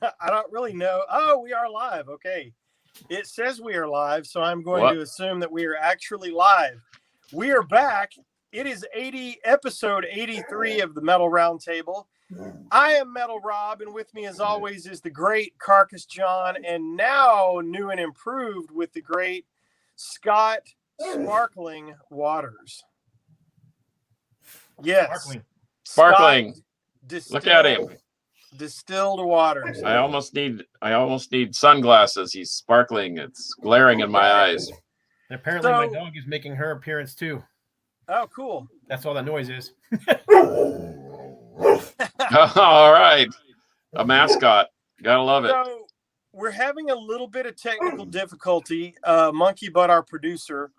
I don't really know. Oh, we are live. Okay. It says we are live, so I'm going What? to assume that we are actually live. We are back. It is episode 83 of the Metal Roundtable. I am Metal Rob, and with me, as always, is the great Carcass John, and now new and improved with the great Scott Sparkling Waters. Yes. Sparkling. Scott Look at him. Distilled waters. I almost need sunglasses. He's sparkling. It's glaring in my eyes. And apparently my dog is making her appearance too. Oh, cool. That's all that noise is. All right. A mascot. Gotta love it. So we're having a little bit of technical difficulty. Monkey Butt, our producer,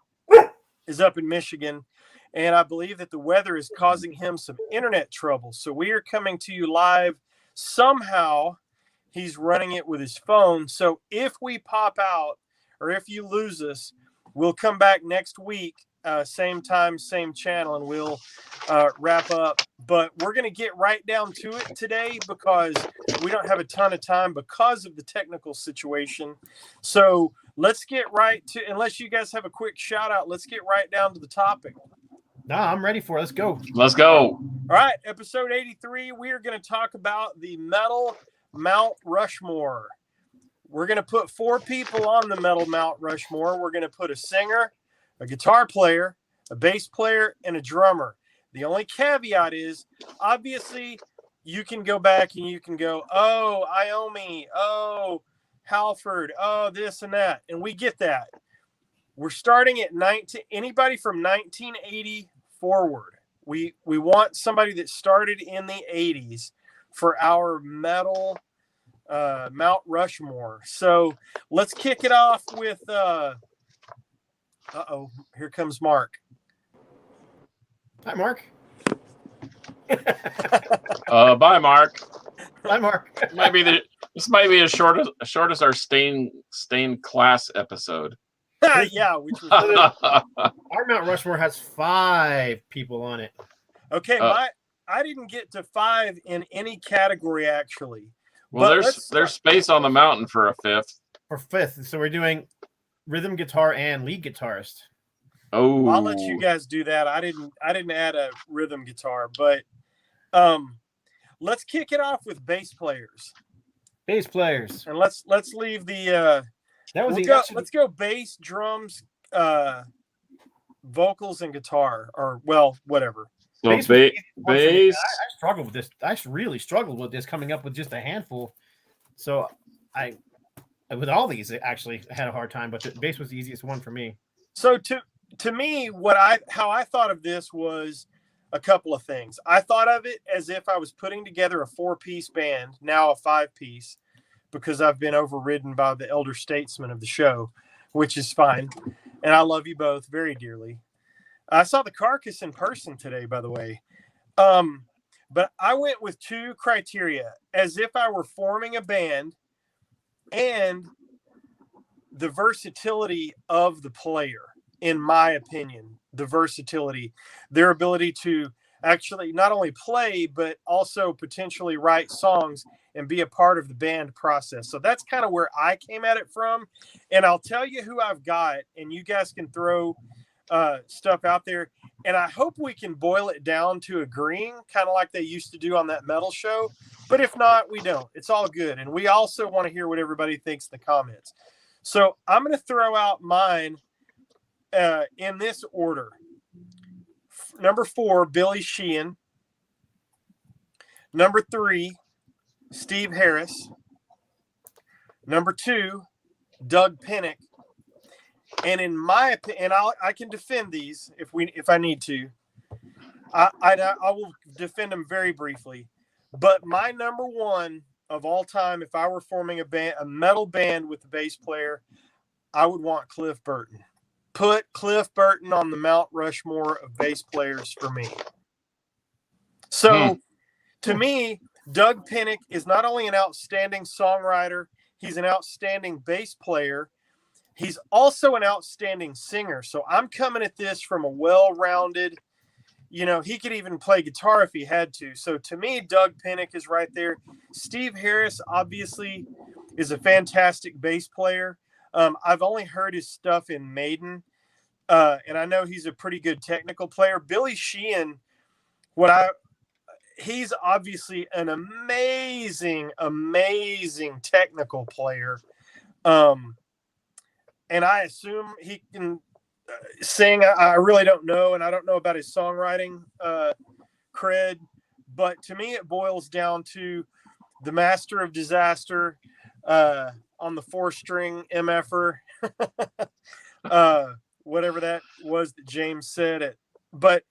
is up in Michigan, and I believe that the weather is causing him some internet trouble. So we are coming to you live. Somehow he's running it with his phone. So if we pop out or if you lose us, we'll come back next week, same time, same channel, and we'll wrap up. But we're going to get right down to it today because we don't have a ton of time because of the technical situation. So let's get right to, unless you guys have a quick shout out, let's get right down to the topic. Nah, I'm ready for it. Let's go. Let's go. All right, episode 83, we are going to talk about the Metal Mount Rushmore. We're going to put 4 people on the Metal Mount Rushmore. We're going to put a singer, a guitar player, a bass player, and a drummer. The only caveat is, obviously, you can go back and you can go, oh, Iommi, oh, Halford, oh, this and that. And we get that. We're starting at anybody from 1980 forward. We want somebody that started in the 80s for our metal Mount Rushmore. So let's kick it off with here comes Mark. Hi, Mark. Bye, Mark. Hi, Mark. This might be as short as our stained class episode. Yeah, which was Our Mount Rushmore has 5 people on it. okay. I didn't get to 5 in any category actually. Well, there's space on the mountain for a 5th. For 5th, so we're doing rhythm guitar and lead guitarist. Oh, I'll let you guys do that. I didn't add a rhythm guitar, but let's kick it off with bass players. Bass players, and let's leave the let's go bass, drums, vocals, and guitar, or well, whatever. So bass. I struggled with this. I really struggled with this, coming up with just a handful. So I with all these, actually had a hard time, but the bass was the easiest one for me. So to me, how I thought of this was a couple of things. I thought of it as if I was putting together a 4-piece band, now a 5-piece, because I've been overridden by the elder statesman of the show, which is fine. And I love you both very dearly. I saw the Carcass in person today, by the way. But I went with 2 criteria, as if I were forming a band and the versatility of the player, in my opinion, the versatility, their ability to actually not only play, but also potentially write songs and be a part of the band process. So that's kind of where I came at it from. And I'll tell you who I've got, and you guys can throw stuff out there. And I hope we can boil it down to agreeing, kind of like they used to do on that metal show. But if not, we don't. It's all good. And we also want to hear what everybody thinks in the comments. So I'm going to throw out mine in this order. Number 4, Billy Sheehan. Number 3, Steve Harris. Number 2, Doug Pinnick. And in my opinion, I can defend these if I need to. I will defend them very briefly. But my number 1 of all time, if I were forming a metal band with a bass player, I would want Cliff Burton. Put Cliff Burton on the Mount Rushmore of bass players for me. So, to me, Doug Pinnick is not only an outstanding songwriter, he's an outstanding bass player. He's also an outstanding singer. So I'm coming at this from a well-rounded, he could even play guitar if he had to. So to me, Doug Pinnick is right there. Steve Harris obviously is a fantastic bass player. I've only heard his stuff in Maiden, and I know he's a pretty good technical player. Billy Sheehan, he's obviously an amazing technical player. And I assume he can sing. I really don't know, and I don't know about his songwriting cred. But to me, it boils down to the Master of Disaster on the 4-string MFer, whatever that was that James said it. But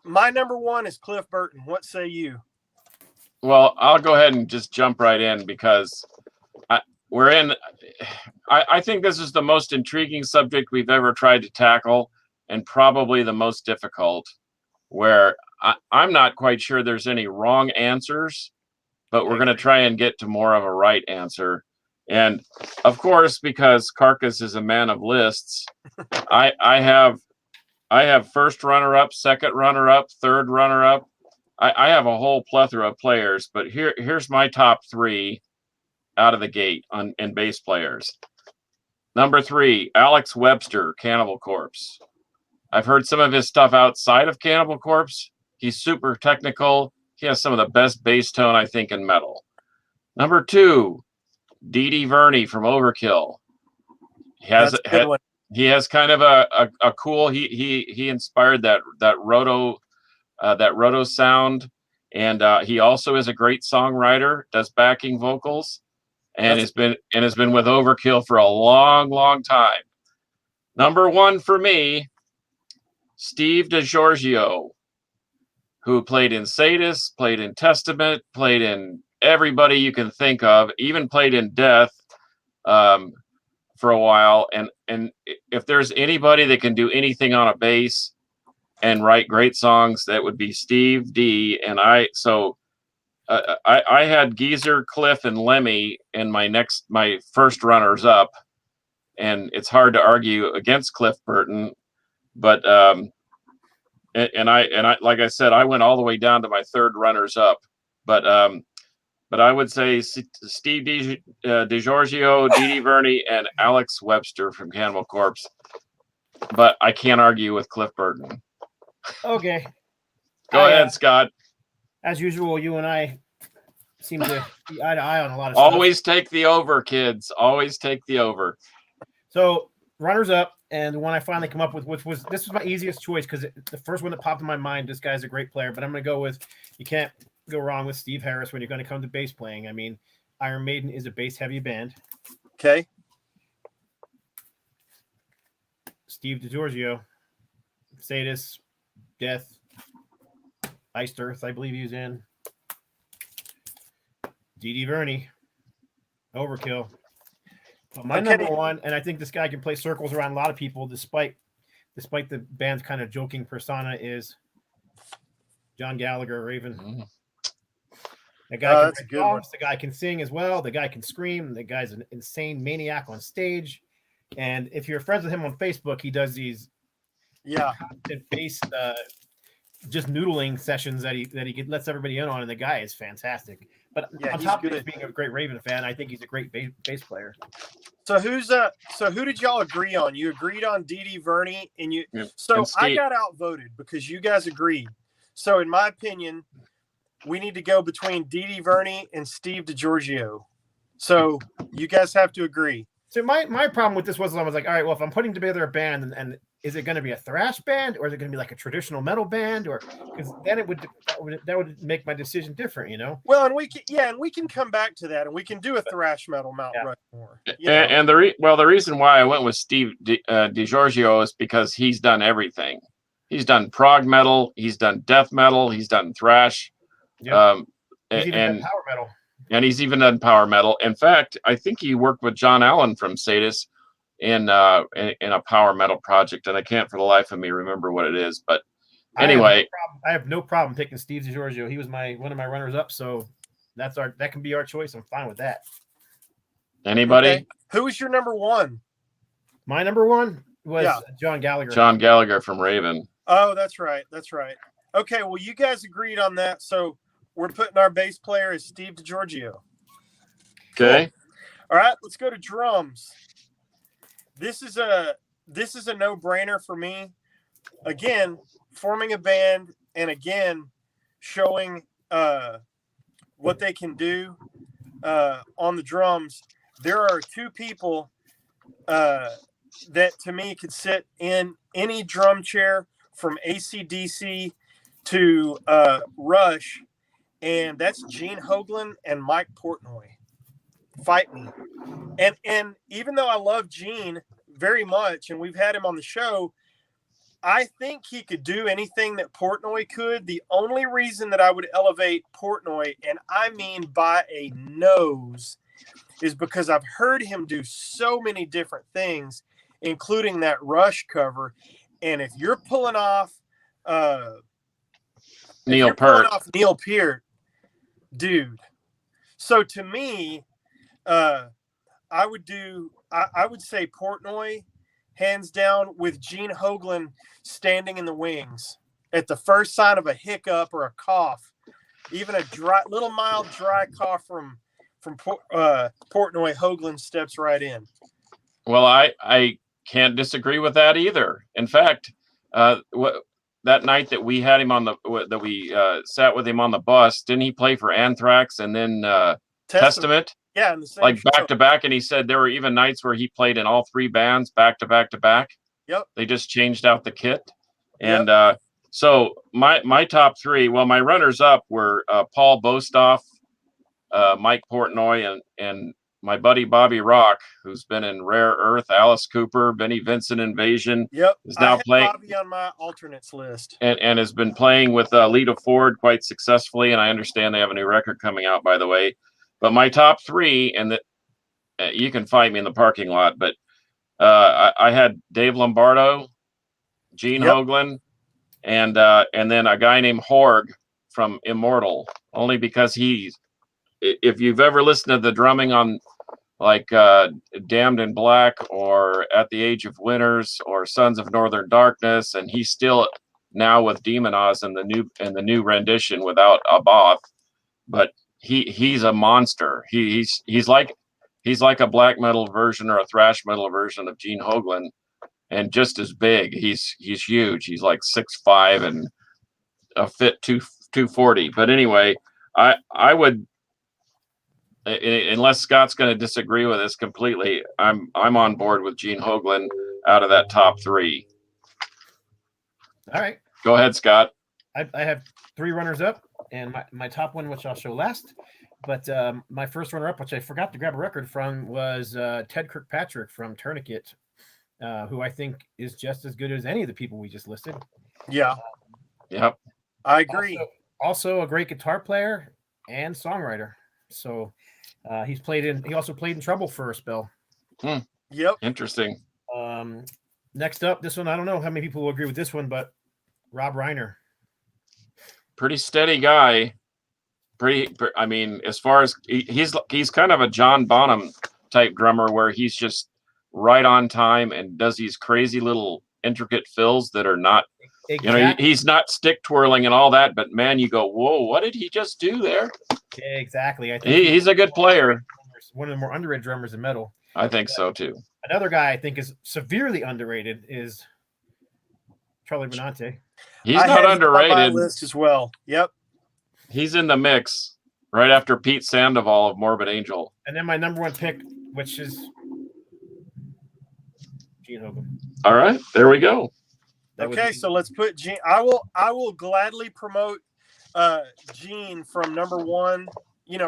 my number one is Cliff Burton. What say you? Well, I'll go ahead and just jump right in because I think this is the most intriguing subject we've ever tried to tackle, and probably the most difficult, where I'm not quite sure there's any wrong answers, but we're going to try and get to more of a right answer. And of course, because Carcass is a man of lists, I have first runner-up, second runner-up, third runner-up. I have a whole plethora of players, but here's my top 3 out of the gate in bass players. Number 3, Alex Webster, Cannibal Corpse. I've heard some of his stuff outside of Cannibal Corpse. He's super technical. He has some of the best bass tone, I think, in metal. Number 2, Dee Dee Verney from Overkill. He has kind of a cool. He inspired that roto sound, and he also is a great songwriter. Does backing vocals, and has been with Overkill for a long time. Number 1 for me, Steve DiGiorgio, who played in Sadist, played in Testament, played in everybody you can think of, even played in Death for a while. And if there's anybody that can do anything on a bass and write great songs, that would be Steve D. And I had Geezer, Cliff, and Lemmy in my first runners up, and it's hard to argue against Cliff Burton. But and I like I said, I went all the way down to my third runners up. But I would say Steve DiGiorgio, Dee Dee Verney, and Alex Webster from Cannibal Corpse. But I can't argue with Cliff Burton. Okay. Go ahead, Scott. As usual, you and I seem to be eye to eye on a lot of stuff. Always take the over, kids. Always take the over. So runners up, and the one I finally come up with, this was my easiest choice because the first one that popped in my mind. This guy's a great player, but I'm going to go with, you can't go wrong with Steve Harris when you're going to come to bass playing. I mean, Iron Maiden is a bass heavy band. Okay. Steve DiGiorgio, Sadist, Death, Iced Earth, I believe he was in. Dee Dee Verney, Overkill. But my number one, and I think this guy can play circles around a lot of people, despite the band's kind of joking persona, is John Gallagher, Raven. Mm-hmm. The guy can write songs, the guy can sing as well, the guy can scream, the guy's an insane maniac on stage. And if you're friends with him on Facebook, he does these bass just noodling sessions that he lets everybody in on, and the guy is fantastic. But on top of it, being a great Raven fan, I think he's a great bass player. So who did y'all agree on? You agreed on Dee Dee Verney, and I got outvoted because you guys agreed. So in my opinion, we need to go between Dee Dee Verney and Steve DiGiorgio. So you guys have to agree. So my problem with this was I was like, all right, well, if I'm putting together a band, and is it going to be a thrash band, or is it going to be like a traditional metal band, or because then that would make my decision different, you know? Well, and we can come back to that, and we can do a thrash metal Mount Rushmore. And the reason why I went with Steve DiGiorgio is because he's done everything. He's done prog metal, he's done death metal, he's done thrash, he's even done power metal. And he's even done power metal. In fact, I think he worked with John Allen from Sadist in a power metal project, and I can't for the life of me remember what it is. But anyway, I have no problem picking Steve DiGiorgio. He was one of my runners up, so that can be our choice. I'm fine with that. Anybody? Okay. Who was your number one? My number one was John Gallagher. John Gallagher from Raven. Oh, that's right. Okay, well, you guys agreed on that, so we're putting our bass player as Steve DiGiorgio. Okay. Cool. All right, let's go to drums. This is a no-brainer for me. Again, forming a band and again showing what they can do on the drums. There are two people that to me could sit in any drum chair from AC/DC to Rush, and that's Gene Hoglan and Mike Portnoy. Fight me. And even though I love Gene very much, and we've had him on the show, I think he could do anything that Portnoy could. The only reason that I would elevate Portnoy, and I mean by a nose, is because I've heard him do so many different things, including that Rush cover. And if you're pulling off Neil Peart, dude. So to me, I would say Portnoy, hands down, with Gene Hoglan standing in the wings at the first sign of a hiccup or a cough, even a mild dry cough from Portnoy. Hoglan steps right in. Well, I can't disagree with that either. In fact, that night that we had him we sat with him on the bus, didn't he play for Anthrax and then Testament? Yeah, in the same like show. Back to back, and he said there were even nights where he played in all three bands back to back to back. Yep. They just changed out the kit. And so my top three, well, my runners up were Paul Bostoff, Mike Portnoy, and my buddy Bobby Rock, who's been in Rare Earth, Alice Cooper, Benny Vincent Invasion. Yep. Is now playing Bobby on my alternates list. And has been playing with Lita Ford quite successfully. And I understand they have a new record coming out, by the way. But my top three, and you can find me in the parking lot, but I had Dave Lombardo, Gene Hoglan, and then a guy named Horg from Immortal, only because if you've ever listened to the drumming on like Damned in Black or At the Age of Winners or Sons of Northern Darkness, and he's still now with Demon Oz in the new rendition without Abath, but he's a monster. He's like a black metal version or a thrash metal version of Gene Hoglan, and just as big. He's huge. He's like 6'5" and a fit 240. But anyway, I would, unless Scott's going to disagree with us completely, I'm on board with Gene Hoglan out of that top three. All right. Go ahead, Scott. I have three runners up, and my top one, which I'll show last. But my first runner up, which I forgot to grab a record from, was Ted Kirkpatrick from Tourniquet, who I think is just as good as any of the people we just listed. Yeah. Yep. I agree. Also a great guitar player and songwriter. So he also played in Trouble for a spell. Yep. Interesting. Next up, this one, I don't know how many people will agree with this one, but Rob Reiner. Pretty steady guy. I mean, as far as he's kind of a John Bonham type drummer where he's just right on time and does these crazy little intricate fills that are not, he's not stick twirling and all that, but man, you go, whoa, what did he just do there? Exactly. I think he's a good player. One of the more underrated drummers in metal. I think so too. Another guy I think is severely underrated is Charlie Benante. He's not underrated. On my list as well. Yep. He's in the mix right after Pete Sandoval of Morbid Angel. And then my number one pick, which is Gene Hoglan. All right, there we go. Okay, so let's put Gene. I will gladly promote Gene from number one,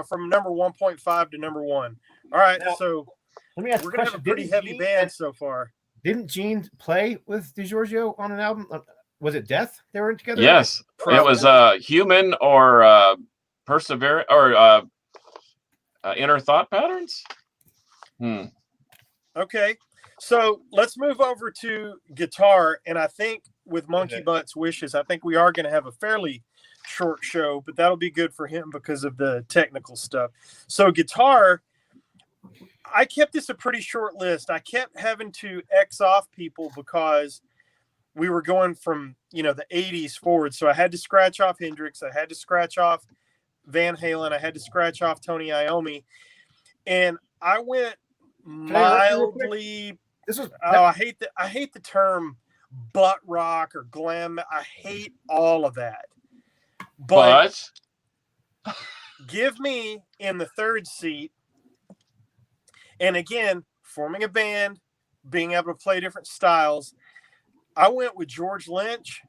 from number 1.5 to number one. All right, now, so let me ask we're going to have a pretty heavy band so far. Didn't Gene play with DiGiorgio on an album? Was it Death they were together? Yes, it was Human or Perseverance or Inner Thought Patterns. Okay, so let's move over to guitar, and I think with Monkey Butt's wishes, I think we are going to have a fairly short show, but that'll be good for him because of the technical stuff. So guitar, I kept this a pretty short list. I kept having to X off people because we were going from, the 80s forward. So I had to scratch off Hendrix. I had to scratch off Van Halen. I had to scratch off Tony Iommi. And I went mildly. I hate the term butt rock or glam. I hate all of that. But give me in the third seat. And again, forming a band, being able to play different styles. I went with George Lynch.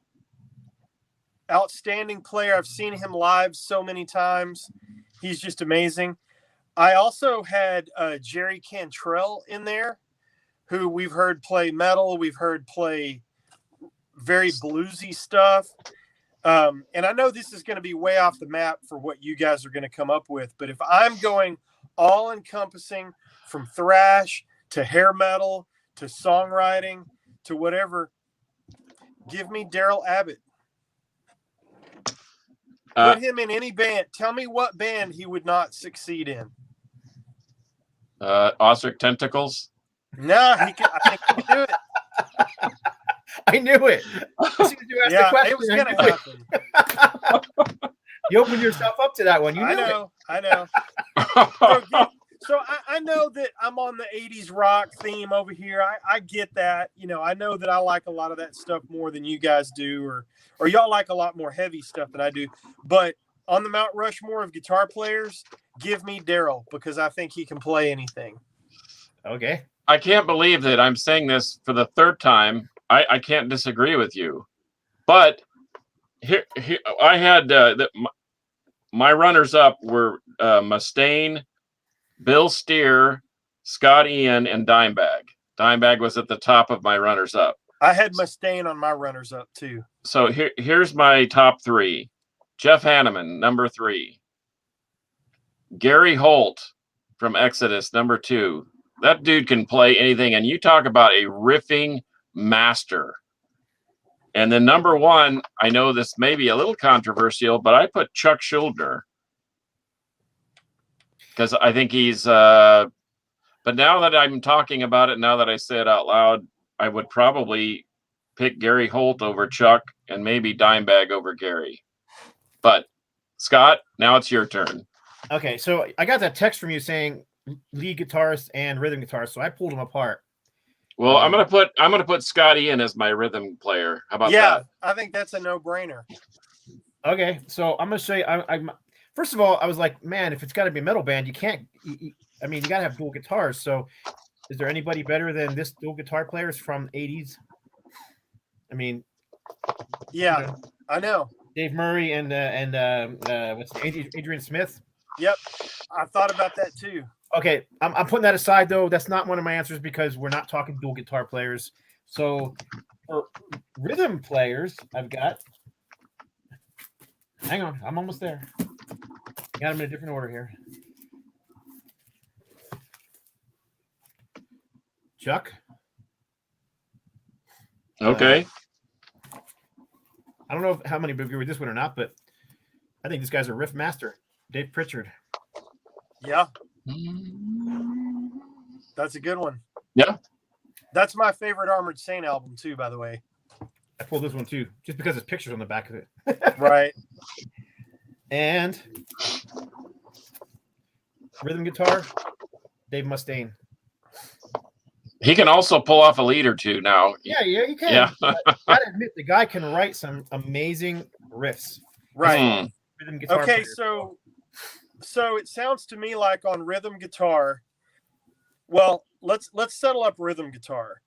Outstanding player. I've seen him live so many times. He's just amazing. I also had Jerry Cantrell in there, who we've heard play metal. We've heard play very bluesy stuff. And I know this is going to be way off the map for what you guys are going to come up with. But if I'm going all encompassing from thrash to hair metal to songwriting to whatever, give me Daryl Abbott. Put him in any band. Tell me what band he would not succeed in. Ostrich Tentacles? No, I think he can do it. I knew it. It was going to happen. You opened yourself up to that one. You knew I know. So I know that I'm on the 80s rock theme over here. I get that. I know that I like a lot of that stuff more than you guys do, or y'all like a lot more heavy stuff than I do. But on the Mount Rushmore of guitar players, give me Daryl, because I think he can play anything. Okay. I can't believe that I'm saying this for the third time. I can't disagree with you. But here I had my runners-up were Mustaine, Bill Steer, Scott Ian, and Dimebag. Dimebag was at the top of my runners-up. I had Mustaine on my runners-up too. So here's my top three. Jeff Hanneman, number 3. Gary Holt from Exodus, number 2. That dude can play anything. And you talk about a riffing master. And then number 1, I know this may be a little controversial, but I put Chuck Schuldiner. Because I think he's, but now that I'm talking about it, now that I say it out loud, I would probably pick Gary Holt over Chuck and maybe Dimebag over Gary. But Scott, now it's your turn. Okay, so I got that text from you saying lead guitarist and rhythm guitarist, so I pulled them apart. Well, I'm gonna put Scott Ian as my rhythm player. How about that? Yeah, I think that's a no-brainer. Okay, so I'm gonna say I'm. First of all, I was like, man, if it's got to be a metal band, you can't. You got to have dual guitars. So, is there anybody better than this dual guitar players from '80s? I mean, yeah, I know. Dave Murray and what's Adrian Smith? Yep, I thought about that too. Okay, I'm putting that aside though. That's not one of my answers because we're not talking dual guitar players. So, for rhythm players, I've got. Hang on, I'm almost there. Got them in a different order here. Chuck. Okay. I don't know how many agree with this one or not, but I think this guy's a riff master, Dave Pritchard. Yeah. That's a good one. Yeah. That's my favorite Armored Saint album too, by the way. I pulled this one too, just because there's pictures on the back of it. Right. And rhythm guitar, Dave Mustaine. He can also pull off a lead or two now. Yeah, you can. Yeah. I admit the guy can write some amazing riffs. Right. Rhythm guitar okay, player. so it sounds to me like on rhythm guitar. Well, let's settle up rhythm guitar.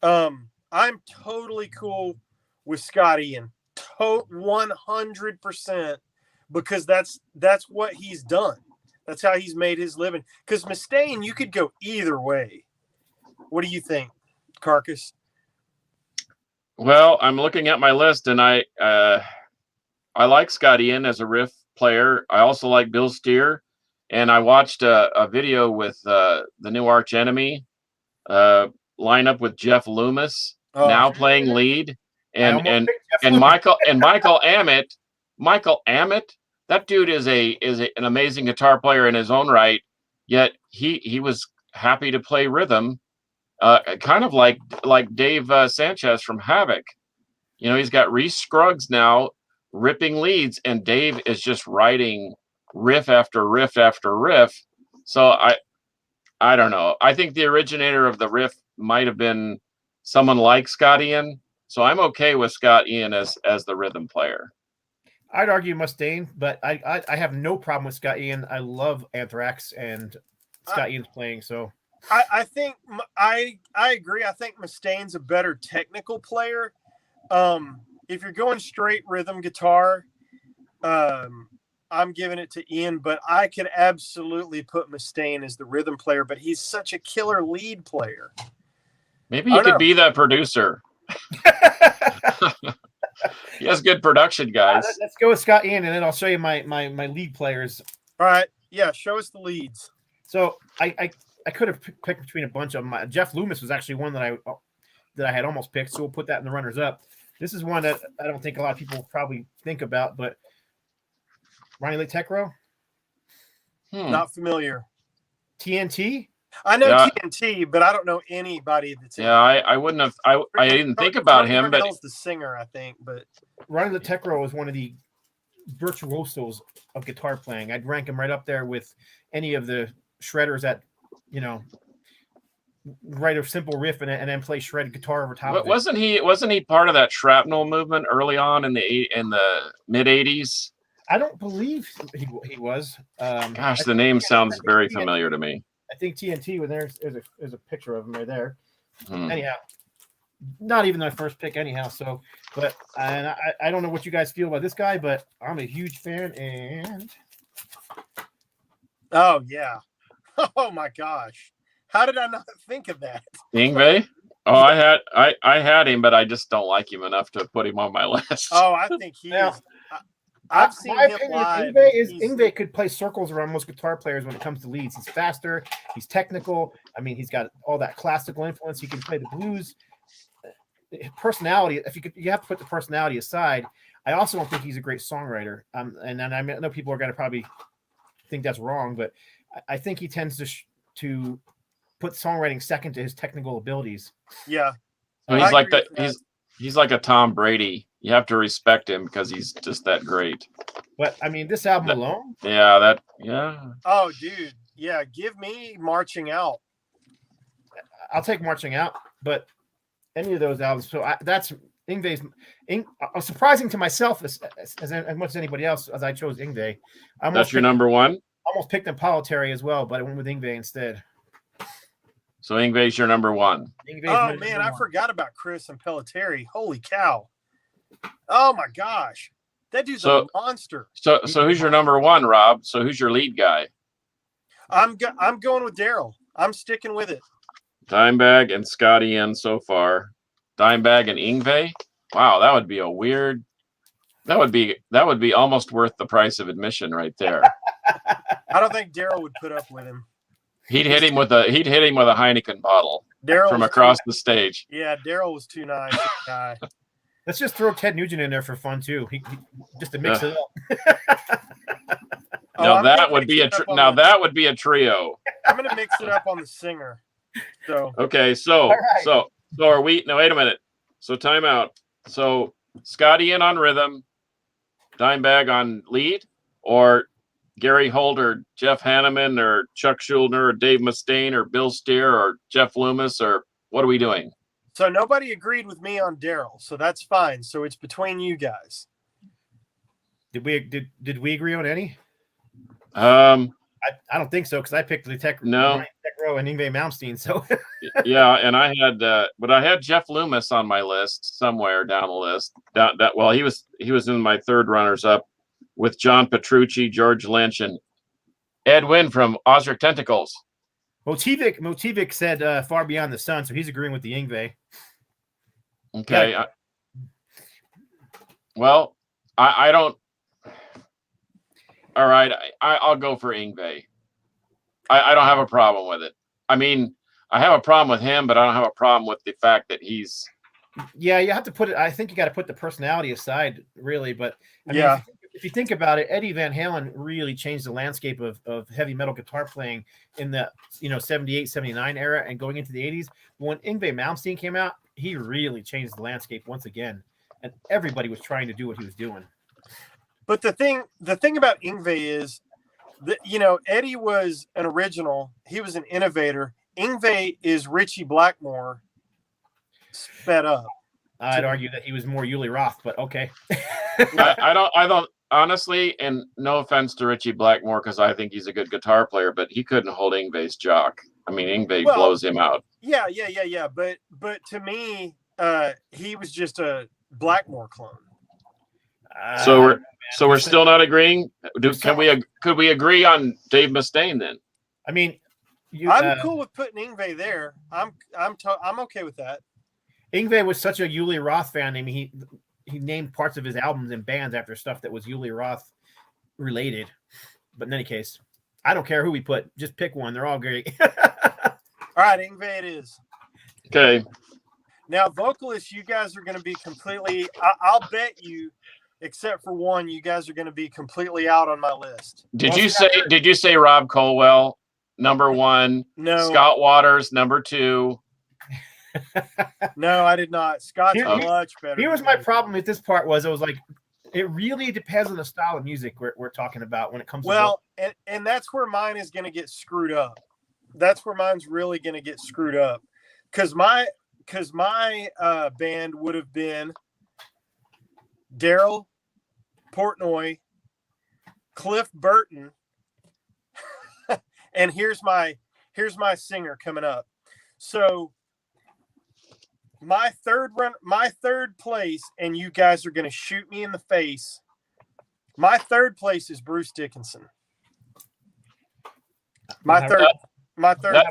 I'm totally cool with Scott Ian. 100%. Because that's what he's done. That's how he's made his living. Because Mustaine, you could go either way. What do you think, Carcass? Well, I'm looking at my list, and I like Scott Ian as a riff player. I also like Bill Steer, and I watched a video with the new Arch Enemy lineup with Jeff Loomis now playing lead, and Michael Ammett. Michael Ammett, that dude is an amazing guitar player in his own right. Yet he was happy to play rhythm. kind of like Dave Sanchez from Havoc. You know, he's got Reese Scruggs now ripping leads, and Dave is just writing riff after riff after riff. So I don't know. I think the originator of the riff might have been someone like Scott Ian. So I'm okay with Scott Ian as the rhythm player. I'd argue Mustaine, but I have no problem with Scott Ian. I love Anthrax and Scott Ian's playing. So I think I agree. I think Mustaine's a better technical player. If you're going straight rhythm guitar, I'm giving it to Ian, but I could absolutely put Mustaine as the rhythm player, but he's such a killer lead player. Maybe he could be that producer. He has good production, guys. Let's go with Scott Ian, and then I'll show you my lead players. All right. Yeah, show us the leads. So I could have picked between a bunch of them. Jeff Loomis was actually one that I had almost picked, so we'll put that in the runners up. This is one that I don't think a lot of people probably think about, but Ronnie Lee Tekro? Not familiar. TNT? I know TNT, but I don't know anybody that's in I wouldn't have I didn't think about him, but the singer, I think, but Ronnie Lee Tekro was one of the virtuosos of guitar playing. I'd rank him right up there with any of the shredders that, you know, write a simple riff and then play shredded guitar over top of it. Wasn't he part of that shrapnel movement early on in the mid 80s? I don't believe he was. Gosh, the name sounds very familiar to me. I think TNT was there. There's a picture of him right there. Anyhow, not even my first pick anyhow. So, but I don't know what you guys feel about this guy, but I'm a huge fan. And oh yeah, oh my gosh, how did I not think of that? Yngwie? Oh, I had him, but I just don't like him enough to put him on my list. Oh, I think he is. I've seen him live. Yngwie could play circles around most guitar players when it comes to leads. He's faster. He's technical. I mean, he's got all that classical influence. He can play the blues. Personality. You have to put the personality aside. I also don't think he's a great songwriter. And I know people are going to probably think that's wrong, but I think he tends to put songwriting second to his technical abilities. Yeah, so he's like that. He's like a Tom Brady. You have to respect him because he's just that great. But I mean, this album alone. Yeah. Oh, dude. Yeah, give me Marching Out. I'll take Marching Out, but any of those albums. So that's Yngwie's. Surprising to myself as much as anybody else, as I chose Yngwie. That's your number one. Almost picked Impalotary as well, but I went with Yngwie instead. So Yngwie's your number one. Oh man, I forgot about Chris and Impalotary. Holy cow! Oh my gosh, that dude's a monster. So who's your number one, Rob? So who's your lead guy? I'm going with Daryl. I'm sticking with it. Dimebag and Scott Ian so far. Dimebag and Yngwie. Wow, that would be a weird. That would be almost worth the price of admission right there. I don't think Daryl would put up with him. He'd hit him with a Heineken bottle from across the stage. Yeah, Daryl was too nice. Guy. Let's just throw Ted Nugent in there for fun too. He just to mix it up. That would be a trio. I'm gonna mix it up on the singer. So okay, so are we? No, wait a minute. So time out. So Scott Ian on rhythm, Dimebag on lead, or Gary Holt or Jeff Hanneman or Chuck Schuldner or Dave Mustaine or Bill Steer or Jeff Loomis, or what are we doing? So nobody agreed with me on Daryl, so that's fine. So it's between you guys. Did we agree on any? I don't think so, because I picked the Tekro and Yngwie Malmsteen. So yeah, and I had Jeff Loomis on my list somewhere down the list. He was in my third runners up with John Petrucci, George Lynch, and Ed Wynn from Ozric Tentacles. Motivik said Far Beyond the Sun, so he's agreeing with the Yngwie. Okay. Yeah. I don't. All right, I'll go for Yngwie. I don't have a problem with it. I mean, I have a problem with him, but I don't have a problem with the fact that he's. Yeah, you have to put it. I think you got to put the personality aside, really. But I mean, if you think about it, Eddie Van Halen really changed the landscape of heavy metal guitar playing in the 78, 79 era and going into the 80s. When Yngwie Malmsteen came out, he really changed the landscape once again, and everybody was trying to do what he was doing. But the thing about Yngwie is that, Eddie was an original. He was an innovator. Yngwie is Richie Blackmore sped up. I'd argue that he was more Uli Roth, but okay. I don't honestly, and no offense to Richie Blackmore, because I think he's a good guitar player, but he couldn't hold Yngwie's jock. I mean, Yngwie blows him out. Yeah. But to me, he was just a Blackmore clone. So we're still not agreeing. Could we agree on Dave Mustaine then? I mean, I'm cool with putting Yngwie there. I'm okay with that. Yngwie was such a Uli Roth fan. I mean, he named parts of his albums and bands after stuff that was Uli Roth related. But in any case, I don't care who we put. Just pick one. They're all great. All right, Yngwie it is. Okay. Now, vocalists, you guys are going to be completely. I'll bet you, except for one, you guys are going to be completely out on my list. Did you say Rob Colwell, number 1? No. Scott Waters, number 2. No, I did not. Scott's much better. Here was my problem with this part was it really depends on the style of music we're talking about when it comes to and that's where mine is going to get screwed up. That's where mine's really going to get screwed up. Because my band would have been Daryl Portnoy, Cliff Burton, and here's my singer coming up. So my third place, and you guys are going to shoot me in the face. My third place is Bruce Dickinson. My third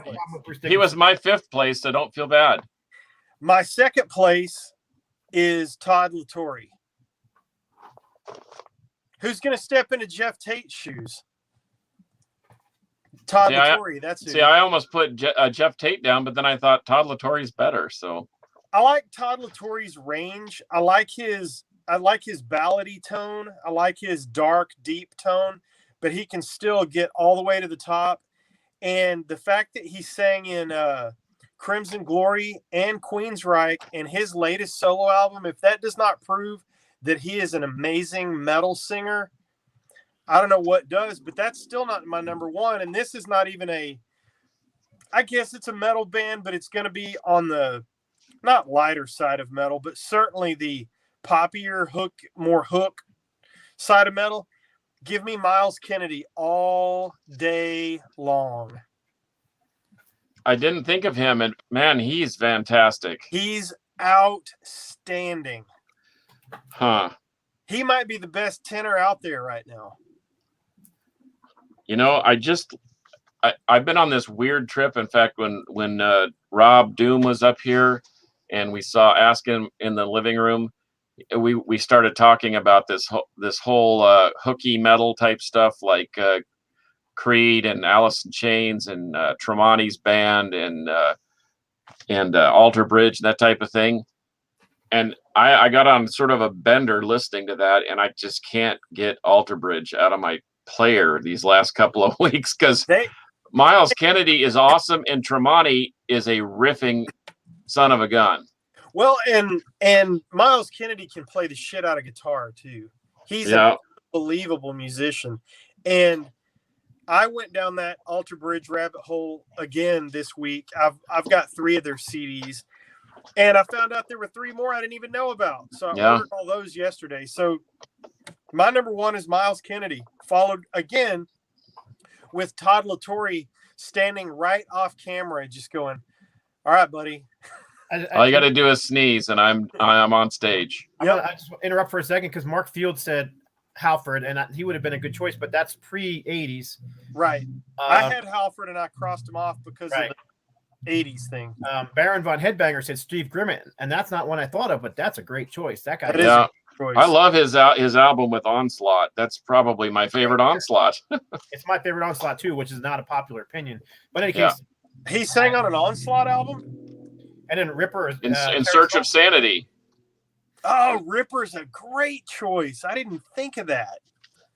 place. He was my 5th place, so don't feel bad. My second place is Todd LaTorre. Who's going to step into Jeff Tate's shoes? Todd LaTorre. That's who. See, I almost put Jeff Tate down, but then I thought Todd LaTorre's better. So I like Todd LaTorre's range. I like his ballady tone. I like his dark, deep tone, but he can still get all the way to the top. And the fact that he sang in Crimson Glory and Queensryche and his latest solo album, if that does not prove that he is an amazing metal singer, I don't know what does, but that's still not my number 1. And this is not even I guess it's a metal band, but it's going to be on the not lighter side of metal, but certainly the poppier more hook side of metal. Give me Miles Kennedy all day long. I didn't think of him, and man, he's fantastic. He's outstanding. Huh. He might be the best tenor out there right now. I've been on this weird trip. In fact, when Rob Doom was up here and we saw Askin in the living room, we started talking about this whole hooky metal type stuff, like Creed and Alice in Chains and Tremonti's band and Alter Bridge, that type of thing. And I got on sort of a bender listening to that, and I just can't get Alter Bridge out of my player these last couple of weeks because Miles Kennedy is awesome, and Tremonti is a riffing son of a gun. Well, and Miles Kennedy can play the shit out of guitar too. He's an unbelievable musician. And I went down that Alter Bridge rabbit hole again this week. I've got 3 of their CDs, and I found out there were 3 more I didn't even know about. So I ordered all those yesterday. So my number 1 is Miles Kennedy, followed again with Todd LaTorre standing right off camera, just going, "All right, buddy." All you got to do is sneeze, and I'm on stage. I just want to interrupt for a second because Mark Field said Halford, and he would have been a good choice, but that's pre-'80s. Right. I had Halford, and I crossed him off because of the 80s thing. Baron von Headbanger said Steve Grimmett, and that's not one I thought of, but that's a great choice. That guy is a great choice. I love his album with Onslaught. That's probably my favorite Onslaught. It's my favorite Onslaught too, which is not a popular opinion. But in any case, he sang on an Onslaught album, and then Ripper in Search of Sanity. Oh, Ripper's a great choice. I didn't think of that.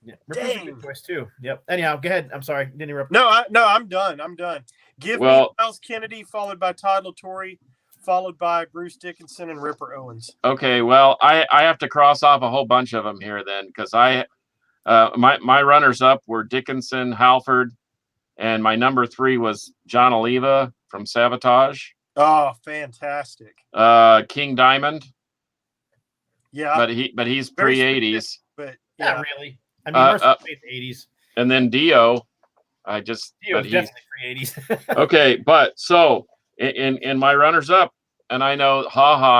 Yeah, Ripper's a good choice too. Yep. Anyhow, go ahead. I'm sorry, didn't interrupt. No, I'm done. Give me Miles Kennedy, followed by Todd LaTorre, followed by Bruce Dickinson and Ripper Owens. Okay, well, I have to cross off a whole bunch of them here then, because my runners up were Dickinson, Halford, and my number 3 was John Oliva from Sabotage. Oh, fantastic. King Diamond. Yeah, but he's pre-80s. But yeah. Not really. I mean, the 80s. And then Dio. Dio's definitely pre-80s. Okay, but so in my runners up, and I know,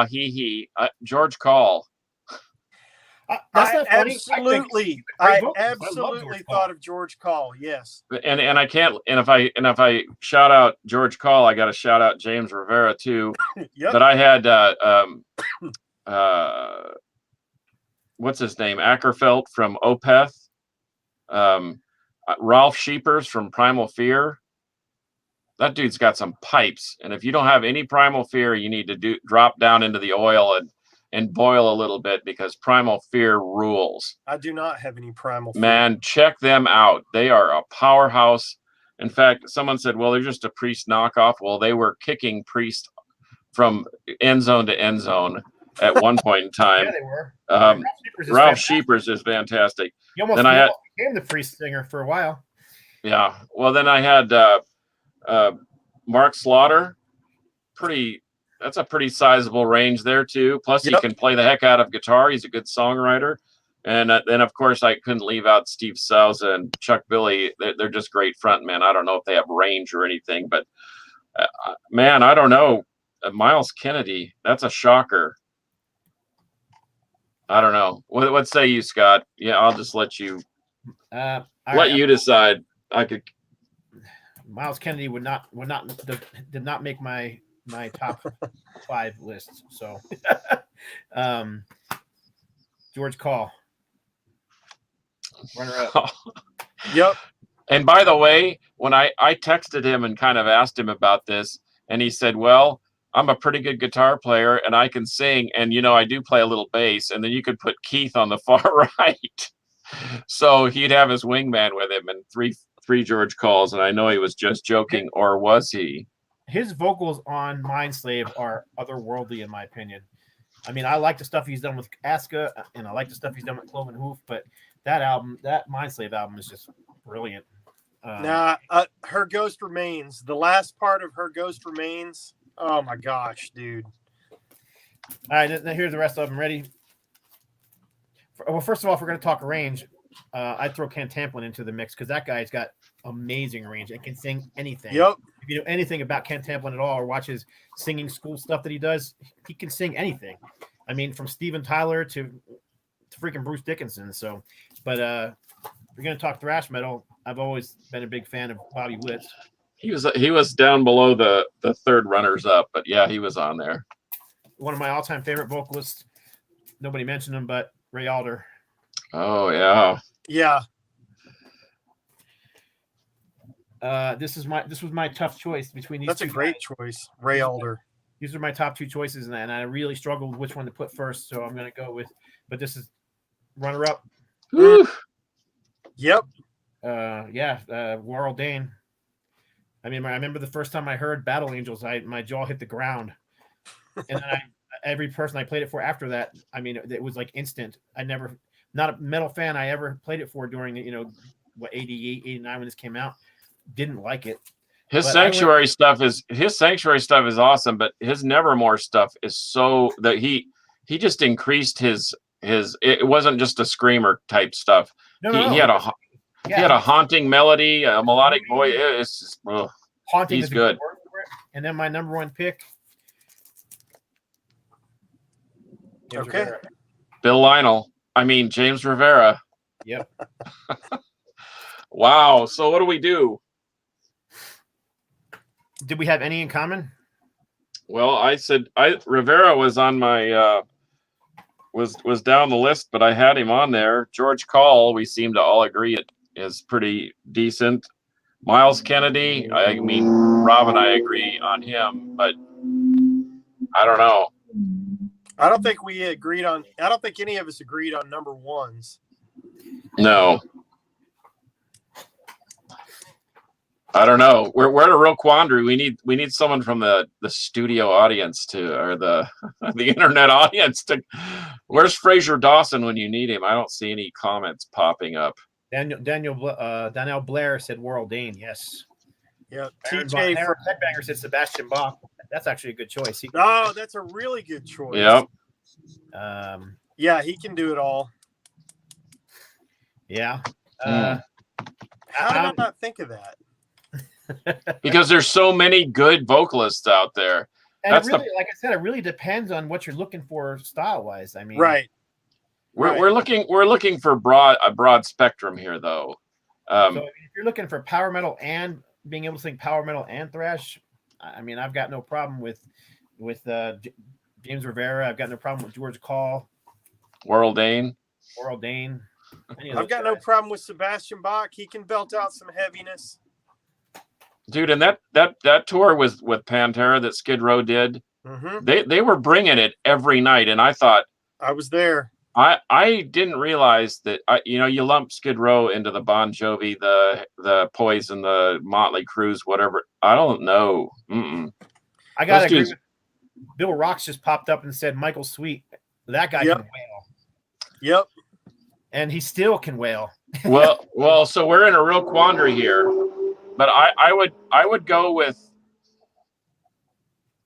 he, George Call. I absolutely thought of George Call. Yes, and I can't. And if I shout out George Call, I got to shout out James Rivera too. Yep. But I had what's his name? Ackerfeld from Opeth. Ralph Sheepers from Primal Fear. That dude's got some pipes, and if you don't have any Primal Fear, you need to drop down into the oil and boil a little bit, because Primal Fear rules. I do not have any Primal Fear. Man, check them out. They are a powerhouse. In fact, someone said, well, they're just a Priest knockoff. Well, they were kicking Priest from end zone to end zone at one point in time. Yeah, they were. Ralph Sheepers is fantastic. He almost became the Priest singer for a while. Yeah. Well, then I had Mark Slaughter. That's a pretty sizable range there too. Plus, he can play the heck out of guitar. He's a good songwriter. And then, of course, I couldn't leave out Steve Sousa and Chuck Billy. They're just great frontmen. I don't know if they have range or anything, but man, I don't know. Miles Kennedy, that's a shocker. I don't know. What say you, Scott? Yeah, I'll just let you you decide. I could. Miles Kennedy did not make my top 5 lists. So, George Call, runner up. Yep. And by the way, when I texted him and kind of asked him about this, and he said, well, I'm a pretty good guitar player and I can sing. And, I do play a little bass. And then you could put Keith on the far right. So he'd have his wingman with him and three George Calls. And I know he was just joking, or was he? His vocals on Mindslave are otherworldly, in my opinion. I mean, I like the stuff he's done with Aska, and I like the stuff he's done with Cloven Hoof, but that Mindslave album is just brilliant. Her Ghost Remains, the last part of Her Ghost Remains. Oh my gosh, dude. All right, now here's the rest of them. Ready? Well, first of all, if we're going to talk range, I'd throw Ken Tamplin into the mix, because that guy's got amazing range and can sing anything. Yep. If you know anything about Ken Tamplin at all, or watch his singing school stuff that he does, he can sing anything. I mean, from Steven Tyler to freaking Bruce Dickinson. So, but if we're going to talk thrash metal, I've always been a big fan of Bobby Blitz. He was down below the third runners up, but yeah, he was on there. One of my all-time favorite vocalists. Nobody mentioned him, but Ray Alder. Oh yeah. Yeah. This was my tough choice between these. That's a great choice, Ray Alder. These are my top 2 choices, and I really struggled with which one to put first, so I'm going to go with. But this is runner-up. Yep. Warrell Dane. I mean, I remember the first time I heard Battle Angels, my jaw hit the ground, and then every person I played it for after that, I mean, it was like instant. Not a metal fan I ever played it for during 88, 89 when this came out. Didn't like it. His Sanctuary stuff is awesome, but his Nevermore stuff is so that he just increased his. It wasn't just a screamer type stuff. He had a haunting melody, a melodic voice. It's just, haunting. He's good. And then my number 1 pick. James Rivera. James Rivera. Yep. Wow. So what do we do? Did we have any in common? Well, I said Rivera was on my was down the list, but I had him on there. George Call, we seem to all agree it is pretty decent. Miles Kennedy, Rob and I agree on him, but I don't know. I don't think any of us agreed on number 1s. No. I don't know. We're in a real quandary. We need someone from the studio audience or the internet audience to. Where's Fraser Dawson when you need him? I don't see any comments popping up. Danielle Blair said Worrell Dane. Yes. Yeah. TJ Headbanger said Sebastian Bach. That's actually a good choice. That's a really good choice. Yep. Yeah, he can do it all. Yeah. How did I not think of that? Because there's so many good vocalists out there. And like I said, it really depends on what you're looking for style wise. I mean, right. We're looking for a broad spectrum here, though. So if you're looking for power metal and being able to sing power metal and thrash, I mean, I've got no problem with James Rivera. I've got no problem with George Call. Worrell Dane. I've got no problem with Sebastian Bach. He can belt out some heaviness. Dude, and that tour with Pantera that Skid Row did, they were bringing it every night, and I thought I was there. I didn't realize that you lump Skid Row into the Bon Jovi, the Poison, the Motley Crue's, whatever. I don't know. I gotta agree with Bill Rocks just popped up and said Michael Sweet. That guy can wail. Yep. And he still can wail. well, so we're in a real quandary here. But I would go with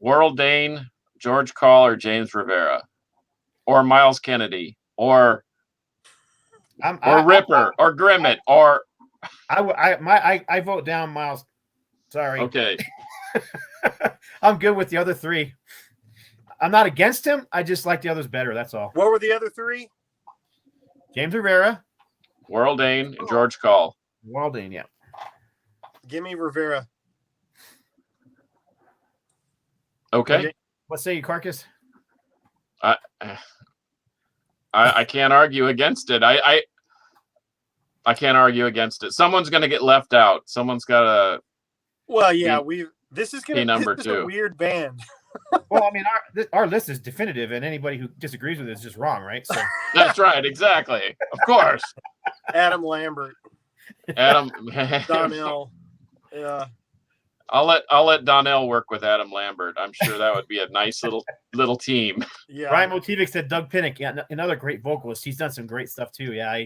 Worrell Dane, George Call, or James Rivera, or Miles Kennedy, or Ripper, or Grimmett, or I vote down Miles. Sorry. Okay. I'm good with the other three. I'm not against him. I just like the others better. That's all. What were the other three? James Rivera, Worrell Dane, and George Call. Worrell Dane, yeah. Give me Rivera. Okay. What say you, Carcass? I can't argue against it. I can't argue against it. Someone's going to get left out. Someone's got to. Well, yeah, this is number this two. Is a weird band. Well, I mean, our list is definitive, and anybody who disagrees with it is just wrong, right? So that's right, exactly. Of course. Adam Lambert. Donnell. Yeah. I'll let Donnell work with Adam Lambert. I'm sure that would be a nice little team. Yeah. Ryan Motivic said Doug Pinnick. Yeah, another great vocalist. He's done some great stuff too. Yeah.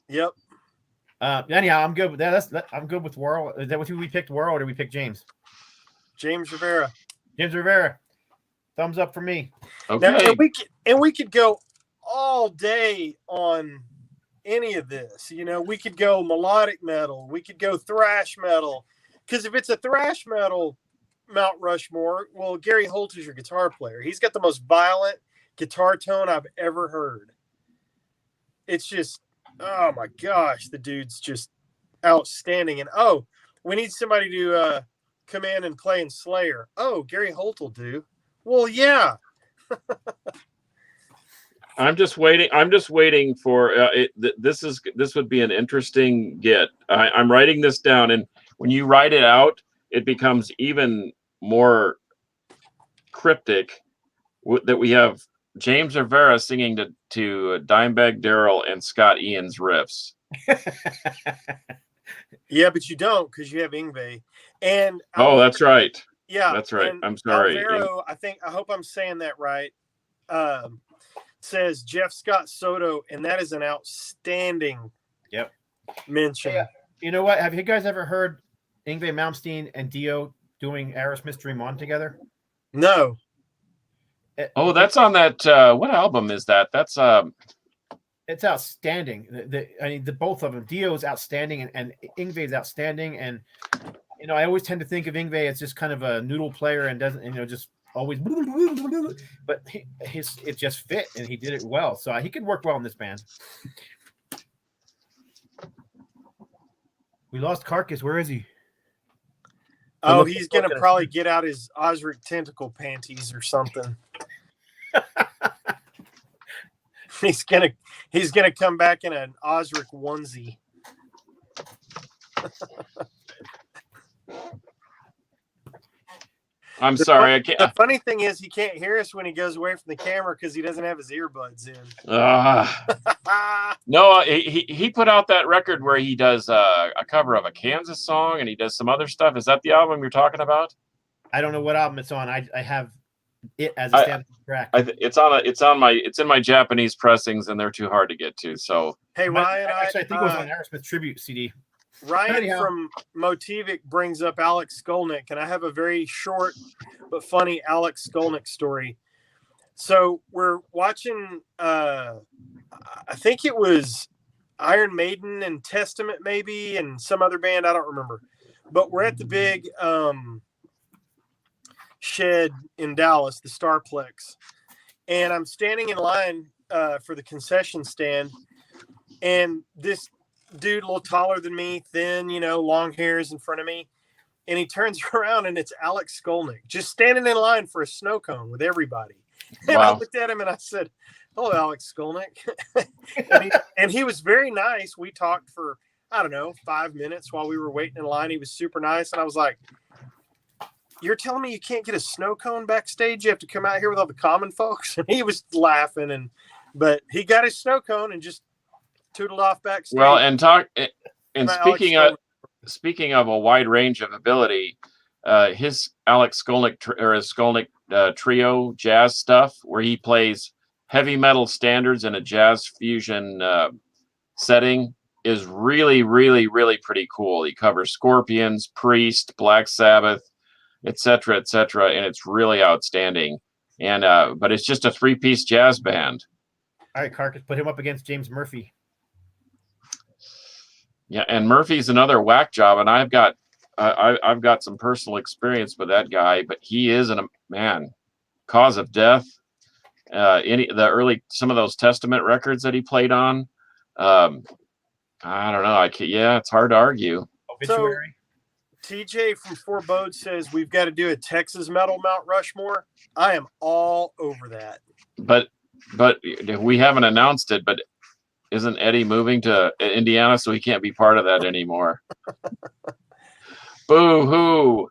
Yep. Anyhow, I'm good with that. I'm good with Worrell. Is that what we picked, Worrell, or did we pick James? James Rivera. James Rivera. Thumbs up for me. Okay. Now, we could go all day on any of this. We could go melodic metal. We could go thrash metal. Because if it's a thrash metal Mount Rushmore, well, Gary Holt is your guitar player. He's got the most violent guitar tone I've ever heard. It's just, oh my gosh, the dude's just outstanding. And we need somebody to come in and play in Slayer. Oh, Gary Holt will do. Well, yeah. I'm just waiting for this would be an interesting get. I'm writing this down, and when you write it out, it becomes even more cryptic that we have James Rivera singing to Dimebag Darrell and Scott Ian's riffs. Yeah, but you don't, because you have Yngwie. And that's right. Yeah, that's right. I'm sorry. Alvaro, I hope I'm saying that right. Says Jeff Scott Soto, and that is an outstanding mention. Yeah. You know what? Have you guys ever heard Yngwie Malmsteen and Dio doing Aerosmith's Dream On together? No. That's on that. What album is that? That's It's outstanding. The both of them. Dio is outstanding, and Yngwie is outstanding. And I always tend to think of Yngwie as just kind of a noodle player and doesn't, just always. But it just fit, and he did it well. So he could work well in this band. We lost Carcass. Where is he? Oh, he's gonna probably get out his Osric tentacle panties or something. He's gonna come back in an Osric onesie. I'm sorry, I can't. The funny thing is, he can't hear us when he goes away from the camera because he doesn't have his earbuds in. No, he put out that record where he does a cover of a Kansas song and he does some other stuff. Is that the album you're talking about? I don't know what album it's on. I have it as a standalone track. It's in my Japanese pressings and they're too hard to get to. So hey Ryan, I think it was on Aerosmith tribute CD. Ryan from Motivic brings up Alex Skolnick, and I have a very short but funny Alex Skolnick story. So we're watching, I think it was Iron Maiden and Testament maybe, and some other band, I don't remember. But we're at the big shed in Dallas, the Starplex. And I'm standing in line for the concession stand, and this dude a little taller than me, thin, long hairs in front of me, and he turns around and it's Alex Skolnick just standing in line for a snow cone with everybody. And I looked at him and I said, "Hello, Alex Skolnick." and he was very nice. We talked for, I don't know, 5 minutes while we were waiting in line. He was super nice, and I was like, "You're telling me you can't get a snow cone backstage? You have to come out here with all the common folks?" And he was laughing, but he got his snow cone and just tootled off backstage. Well, and speaking of a wide range of ability, his Alex Skolnick trio jazz stuff, where he plays heavy metal standards in a jazz fusion setting, is really, really, really pretty cool. He covers Scorpions, Priest, Black Sabbath, etc., and it's really outstanding. And but it's just a 3-piece jazz band. All right, Carcass, put him up against James Murphy. Yeah, and Murphy's another whack job, and I've got some personal experience with that guy, but he is cause of death. Some of those Testament records that he played on, I don't know. It's hard to argue. Obituary. So, TJ from Forebode says we've got to do a Texas metal Mount Rushmore. I am all over that. But we haven't announced it, but isn't Eddie moving to Indiana, so he can't be part of that anymore? Boo-hoo.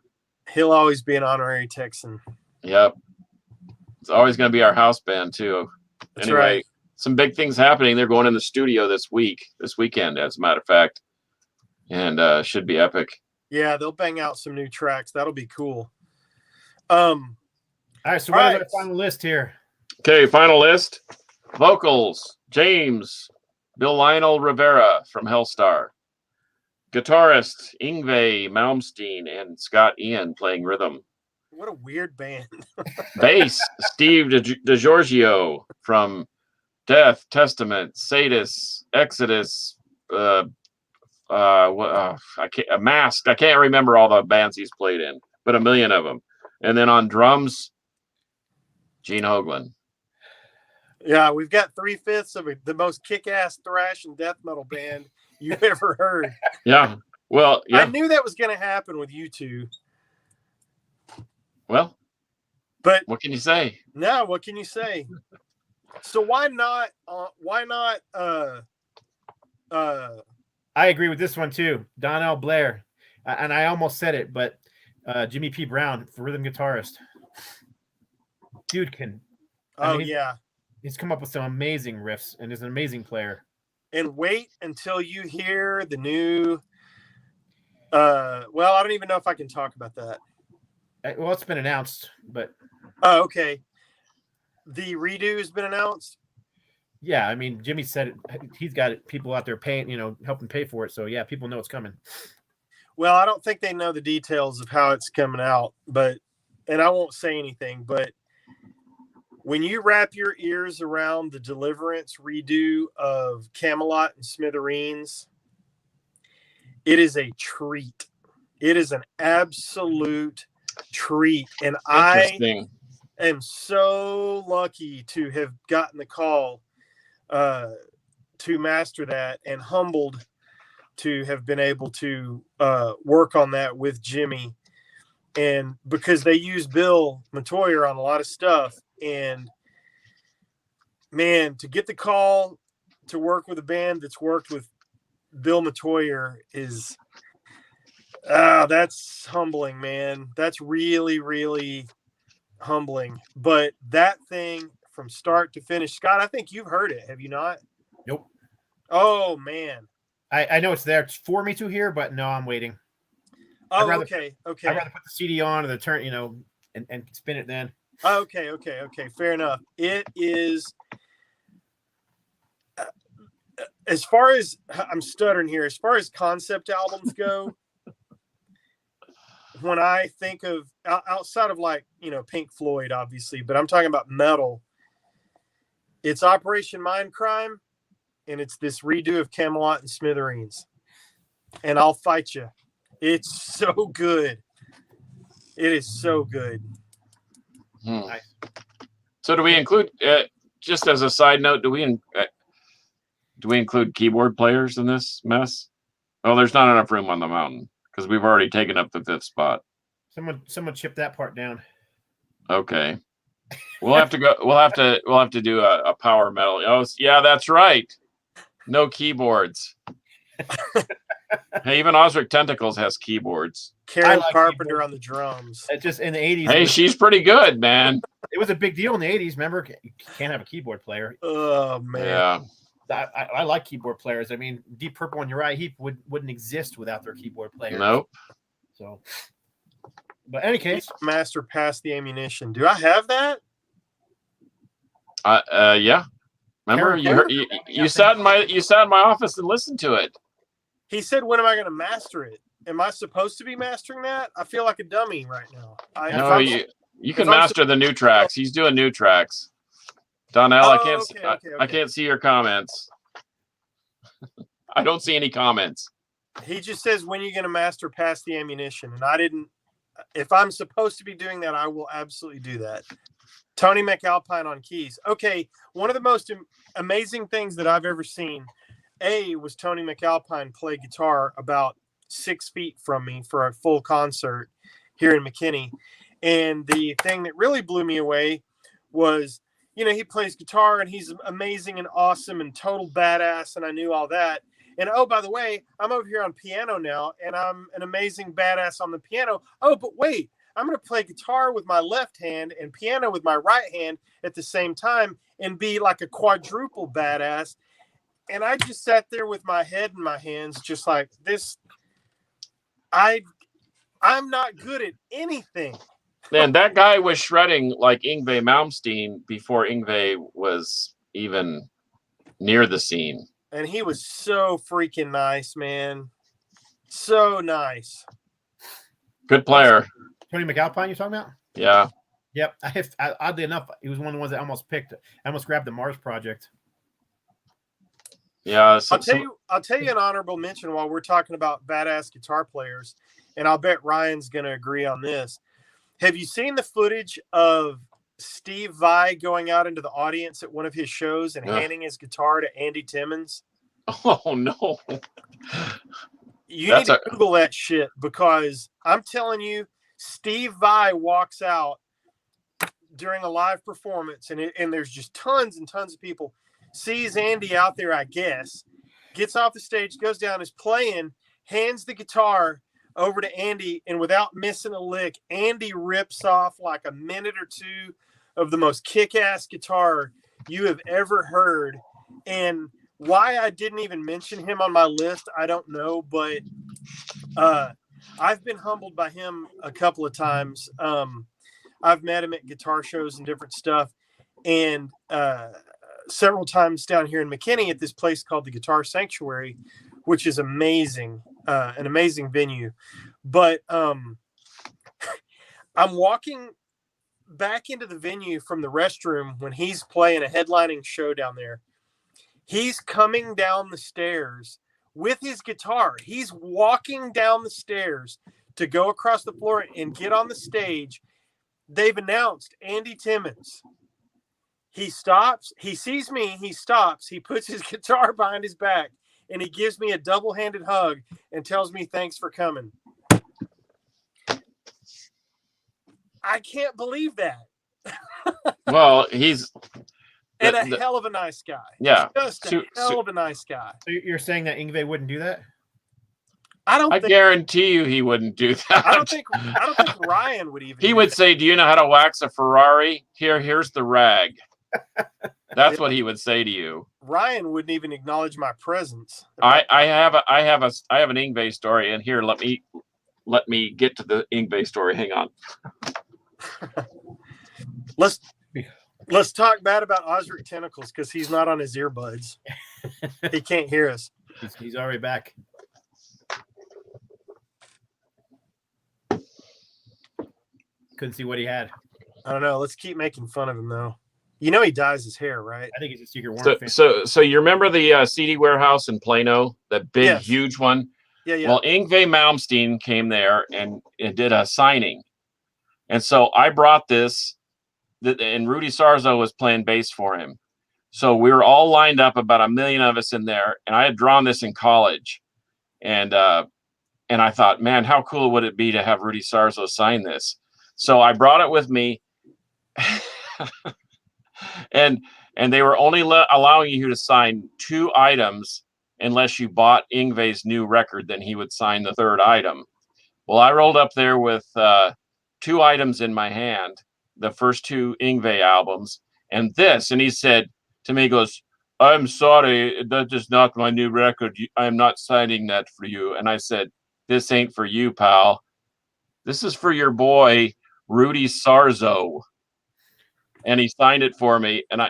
He'll always be an honorary Texan. Yep. It's always going to be our house band, too. That's anyway, right. Some big things happening. They're going in the studio this weekend, as a matter of fact. And should be epic. Yeah, they'll bang out some new tracks. That'll be cool. All right, so what is our final list here? Okay, final list. Vocals, James, Bill Lionel Rivera from Hellstar. Guitarist, Yngwie Malmsteen and Scott Ian playing rhythm. What a weird band. Bass, Steve DiGiorgio from Death, Testament, Sadus, Exodus, Masked. I can't remember all the bands he's played in, but a million of them. And then on drums, Gene Hoglan. Yeah, we've got 3/5 of the most kick-ass thrash and death metal band you've ever heard. Yeah. Well, yeah. I knew that was going to happen with you two. Well, but what can you say? No, what can you say? So why not? I agree with this one too. Donnell Blair, and I almost said it, but Jimmy P. Brown for rhythm guitarist. Dude can. He's come up with some amazing riffs and is an amazing player. And wait until you hear the new. Well, I don't even know if I can talk about that. Well, it's been announced, but. Oh, okay. The redo has been announced. Yeah, I mean, Jimmy said it. He's got people out there paying, helping pay for it. So yeah, people know it's coming. Well, I don't think they know the details of how it's coming out, and I won't say anything, but when you wrap your ears around the Deliverance redo of Camelot and Smithereens, it is a treat. It is an absolute treat. And I am so lucky to have gotten the call to master that, and humbled to have been able to work on that with Jimmy. And because they use Bill Matoyer on a lot of stuff, and man, to get the call to work with a band that's worked with Bill Matoyer is that's humbling, man. That's really, really humbling. But that thing from start to finish, Scott, I think you've heard it, have you not? Nope. Oh man. I know it's there for me to hear, but no, I'm waiting. Oh, okay. I'd rather put the CD on or the turn, and spin it then. Okay. Fair enough. It is. As far as I'm stuttering here, as far as concept albums go, when I think of outside of like, Pink Floyd, obviously, but I'm talking about metal, it's Operation Mindcrime, and it's this redo of Camelot and Smithereens. And I'll fight you. It's so good. It is so good. Nice. So do we include, just as a side note, do we include keyboard players in this mess? Oh, there's not enough room on the mountain because we've already taken up the 5th spot. Someone chip that part down. Okay. We'll have to go. We'll have to do a power metal. Oh, yeah, that's right. No keyboards. Hey, even Osric Tentacles has keyboards. Carol Carpenter on the drums. Just in the 80s. Hey, she's pretty good, man. It was a big deal in the 80s. Remember, you can't have a keyboard player. Oh man. Yeah. I like keyboard players. I mean, Deep Purple and Uriah Heep wouldn't exist without their keyboard players. Nope. So, but in any case, Master Pass the Ammunition. Do I have that? Yeah. Remember, you sat in my office and listened to it. He said, "When am I going to master it? Am I supposed to be mastering that? I feel like a dummy right now." You can master the new tracks. He's doing new tracks. Donnell, okay. I can't see your comments. I don't see any comments. He just says, "When are you going to master Pass the Ammunition?" And I didn't. If I'm supposed to be doing that, I will absolutely do that. Tony McAlpine on keys. Okay, one of the most amazing things that I've ever seen, was Tony McAlpine play guitar about 6 feet from me for a full concert here in McKinney. And the thing that really blew me away was, he plays guitar and he's amazing and awesome and total badass. And I knew all that. And, oh, by the way, I'm over here on piano now and I'm an amazing badass on the piano. Oh, but wait, I'm going to play guitar with my left hand and piano with my right hand at the same time and be like a quadruple badass. And I just sat there with my head in my hands, just like this. I'm not good at anything. Man, that guy was shredding like Yngwie Malmsteen before Yngwie was even near the scene. And he was so freaking nice, man. So nice. Good player. Tony McAlpine, you're talking about? Yeah. Yep. Oddly enough, he was one of the ones that I almost picked. I almost grabbed the Mars Project. Yeah. I'll tell you an honorable mention while we're talking about badass guitar players, and I'll bet Ryan's going to agree on this. Have you seen the footage of Steve Vai going out into the audience at one of his shows and handing his guitar to Andy Timmons? Oh, no. You need to Google that shit, because I'm telling you, Steve Vai walks out during a live performance, and there's just tons and tons of people, sees Andy out there, I guess, gets off the stage, goes down, is playing, hands the guitar over to Andy, and without missing a lick, Andy rips off like a minute or two of the most kick-ass guitar you have ever heard. And why I didn't even mention him on my list, I don't know, but I've been humbled by him a couple of times. I've met him at guitar shows and different stuff, and several times down here in McKinney at this place called the Guitar Sanctuary, which is amazing, an amazing venue. But I'm walking back into the venue from the restroom when he's playing a headlining show down there. He's coming down the stairs with his guitar. He's walking down the stairs to go across the floor and get on the stage. They've announced Andy Timmons. He stops. He sees me. He stops. He puts his guitar behind his back, and he gives me a double-handed hug and tells me thanks for coming. I can't believe that. Well, he's... And a hell of a nice guy. Yeah. Just a hell of a nice guy. So you're saying that Yngwie wouldn't do that? I guarantee you he wouldn't do that. I don't think Ryan would even. He would say, "Do you know how to wax a Ferrari? Here's the rag." That's what he would say to you. Ryan wouldn't even acknowledge my presence. I have an Yngwie story, and here let me get to the Yngwie story. Hang on. Let's talk bad about Osric Tentacles because he's not on his earbuds. He can't hear us. He's already back. Couldn't see what he had. I don't know. Let's keep making fun of him though. You know he dyes his hair, right? I think he's a secret Warner fan. So you remember the CD warehouse in Plano, that big, huge one? Yeah. Well, Yngwie Malmsteen came there and did a signing. And so I brought this, and Rudy Sarzo was playing bass for him. So we were all lined up, about 1 million of us in there. And I had drawn this in college. And I thought, man, how cool would it be to have Rudy Sarzo sign this? So I brought it with me. And they were only allowing you to sign 2 items unless you bought Yngwie's new record. Then he would sign the 3rd item. Well, I rolled up there with 2 items in my hand, the first 2 Yngwie albums, and he said to me, he goes, "I'm sorry, that is not my new record. I'm not signing that for you." And I said, "This ain't for you, pal. This is for your boy, Rudy Sarzo." And he signed it for me, and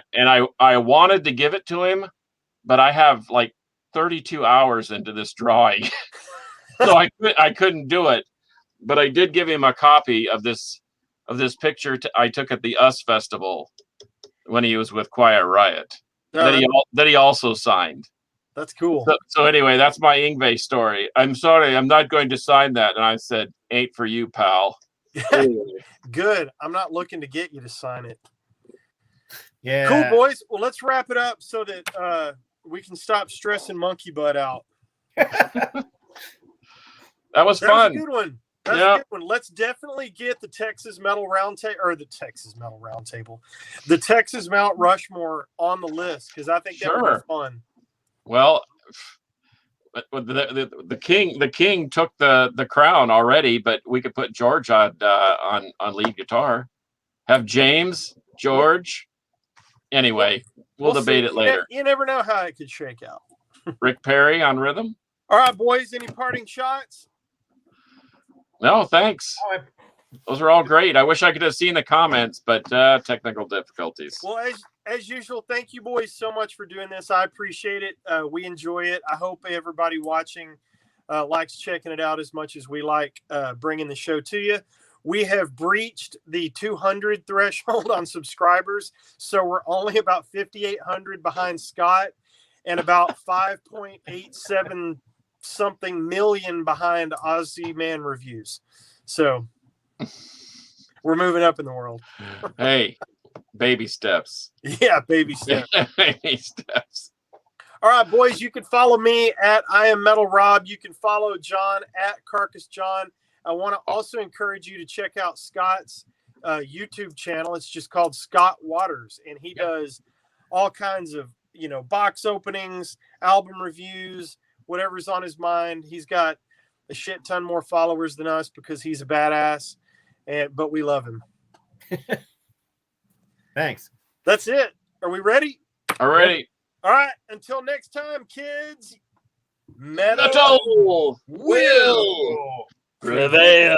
I wanted to give it to him, but I have like 32 hours into this drawing, so I couldn't do it. But I did give him a copy of this picture I took at the US Festival when he was with Quiet Riot, that he also signed. That's cool. So anyway, that's my Yngwie story. I'm sorry, I'm not going to sign that. And I said, "Ain't for you, pal." Good. I'm not looking to get you to sign it. Yeah. Cool, boys. Well, let's wrap it up so that we can stop stressing Monkey Butt out. That was fun. That was a good one. That's a good one. Let's definitely get the Texas Metal Mount Rushmore on the list because I think that would be fun. Well, the king took the crown already, but we could put George on lead guitar. Have James, George. Anyway, we'll debate it later. You never know how it could shake out. Rick Perry on rhythm. All right, boys. Any parting shots? No, thanks. Those are all great. I wish I could have seen the comments, but technical difficulties. Well, as usual, thank you boys so much for doing this. I appreciate it. We enjoy it. I hope everybody watching likes checking it out as much as we like bringing the show to you. We have breached the 200 threshold on subscribers, so we're only about 5,800 behind Scott and about 5.87 something million behind Aussie Man Reviews. So we're moving up in the world. Hey, baby steps. Yeah, baby steps. Baby steps. All right, boys, you can follow me at I Am Metal Rob. You can follow John at Carcass John. I want to also encourage you to check out Scott's YouTube channel. It's just called Scott Waters, and he does all kinds of, box openings, album reviews, whatever's on his mind. He's got a shit ton more followers than us because he's a badass, but we love him. Thanks. That's it. Are we ready? All right. All right. Until next time, kids. Metal will prevail.